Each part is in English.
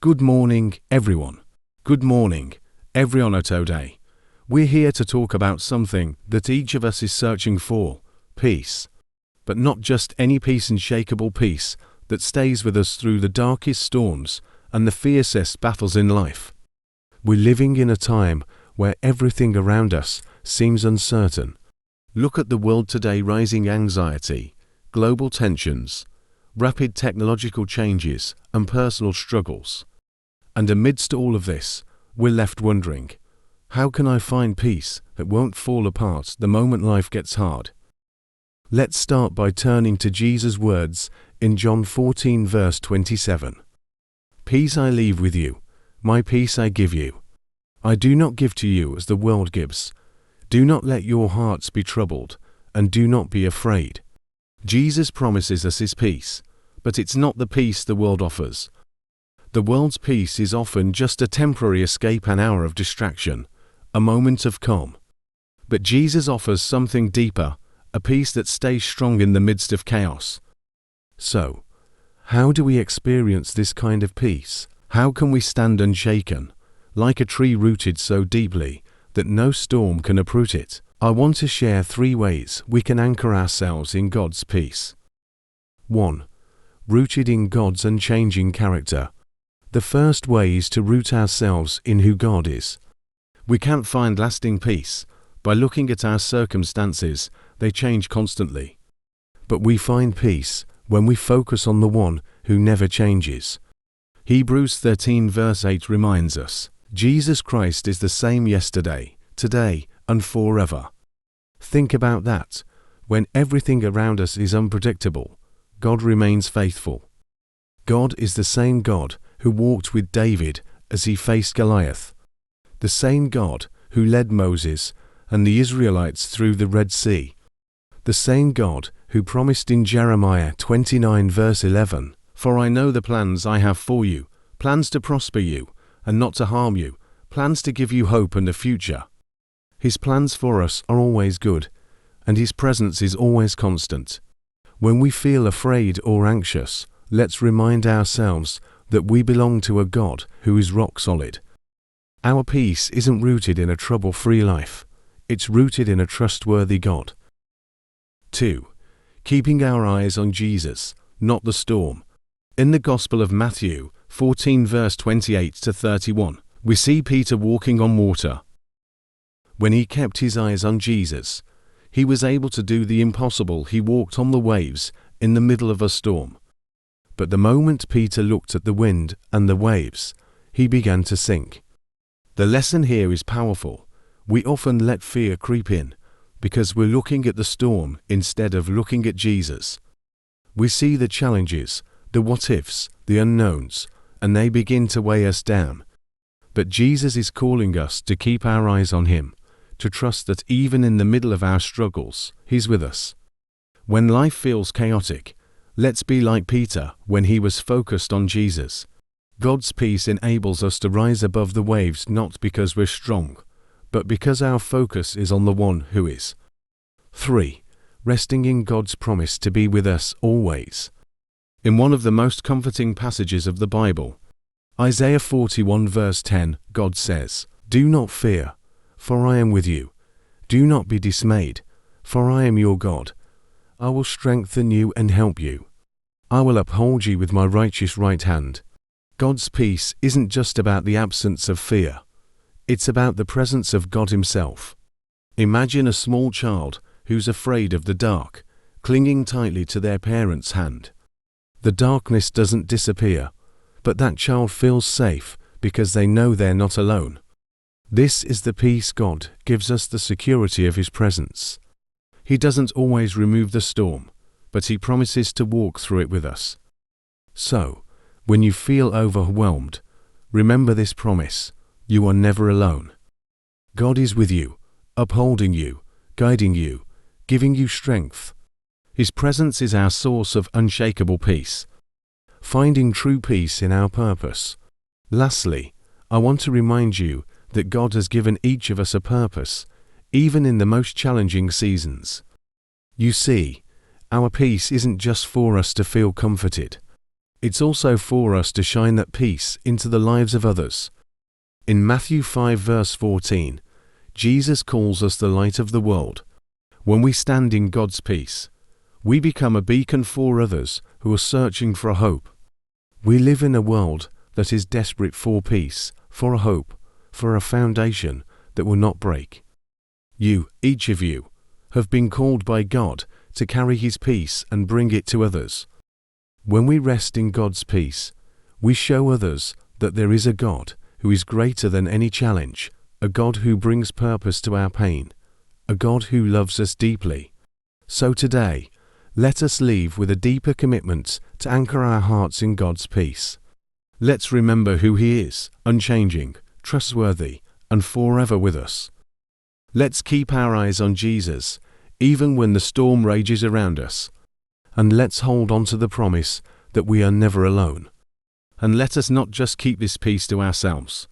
Good morning, everyone. Good morning, everyone today. We're here to talk about something that each of us is searching for, peace. But not just any peace, unshakable peace that stays with us through the darkest storms and the fiercest battles in life. We're living in a time where everything around us seems uncertain. Look at the world today: rising anxiety, global tensions, rapid technological changes, and personal struggles. And amidst all of this, we're left wondering, how can I find peace that won't fall apart the moment life gets hard? Let's start by turning to Jesus' words in John 14 verse 27. Peace I leave with you, my peace I give you. I do not give to you as the world gives. Do not let your hearts be troubled, and do not be afraid. Jesus promises us his peace, but it's not the peace the world offers. The world's peace is often just a temporary escape, an hour of distraction, a moment of calm. But Jesus offers something deeper, a peace that stays strong in the midst of chaos. So, how do we experience this kind of peace? How can we stand unshaken, like a tree rooted so deeply that no storm can uproot it? I want to share 3 ways we can anchor ourselves in God's peace. 1. Rooted in God's unchanging character. The first way is to root ourselves in who God is. We can't find lasting peace by looking at our circumstances; they change constantly. But we find peace when we focus on the one who never changes. Hebrews 13 verse 8 reminds us, Jesus Christ is the same yesterday, today, and forever. Think about that. When everything around us is unpredictable, God remains faithful. God is the same God who walked with David as he faced Goliath. The same God who led Moses and the Israelites through the Red Sea. The same God who promised in Jeremiah 29 verse 11, For I know the plans I have for you, plans to prosper you, and not to harm you, plans to give you hope and a future. His plans for us are always good, and his presence is always constant. When we feel afraid or anxious, let's remind ourselves that we belong to a God who is rock solid. Our peace isn't rooted in a trouble-free life. It's rooted in a trustworthy God. 2. Keeping our eyes on Jesus, not the storm. In the Gospel of Matthew 14 verse 28 to 31, we see Peter walking on water. When he kept his eyes on Jesus, he was able to do the impossible. He walked on the waves in the middle of a storm. But the moment Peter looked at the wind and the waves, he began to sink. The lesson here is powerful. We often let fear creep in because we're looking at the storm instead of looking at Jesus. We see the challenges, the what-ifs, the unknowns, and they begin to weigh us down. But Jesus is calling us to keep our eyes on him, to trust that even in the middle of our struggles, he's with us. When life feels chaotic, let's be like Peter when he was focused on Jesus. God's peace enables us to rise above the waves, not because we're strong, but because our focus is on the one who is. 3. Resting in God's promise to be with us always. In one of the most comforting passages of the Bible, Isaiah 41 verse 10, God says, Do not fear, for I am with you. Do not be dismayed, for I am your God. I will strengthen you and help you. I will uphold you with my righteous right hand. God's peace isn't just about the absence of fear. It's about the presence of God himself. Imagine a small child who's afraid of the dark, clinging tightly to their parent's hand. The darkness doesn't disappear, but that child feels safe because they know they're not alone. This is the peace God gives us, the security of his presence. He doesn't always remove the storm, but he promises to walk through it with us. So, when you feel overwhelmed, remember this promise: you are never alone. God is with you, upholding you, guiding you, giving you strength. His presence is our source of unshakable peace. Finding true peace in our purpose. Lastly, I want to remind you that God has given each of us a purpose, even in the most challenging seasons. You see, our peace isn't just for us to feel comforted. It's also for us to shine that peace into the lives of others. In Matthew 5 verse 14, Jesus calls us the light of the world. When we stand in God's peace, we become a beacon for others who are searching for a hope. We live in a world that is desperate for peace, for a hope, for a foundation that will not break. You, each of you, have been called by God to carry His peace and bring it to others. When we rest in God's peace, we show others that there is a God who is greater than any challenge, a God who brings purpose to our pain, a God who loves us deeply. So today, let us leave with a deeper commitment to anchor our hearts in God's peace. Let's remember who He is, unchanging, trustworthy, and forever with us. Let's keep our eyes on Jesus, even when the storm rages around us. And let's hold on to the promise that we are never alone. And let us not just keep this peace to ourselves.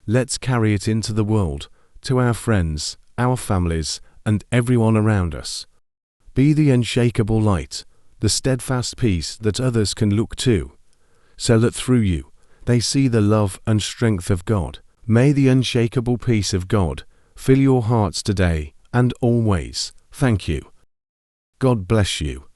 Let's carry it into the world, to our friends, our families, and everyone around us. Be the unshakable light, the steadfast peace that others can look to, so that through you, they see the love and strength of God. May the unshakable peace of God fill your hearts today and always. Thank you. God bless you.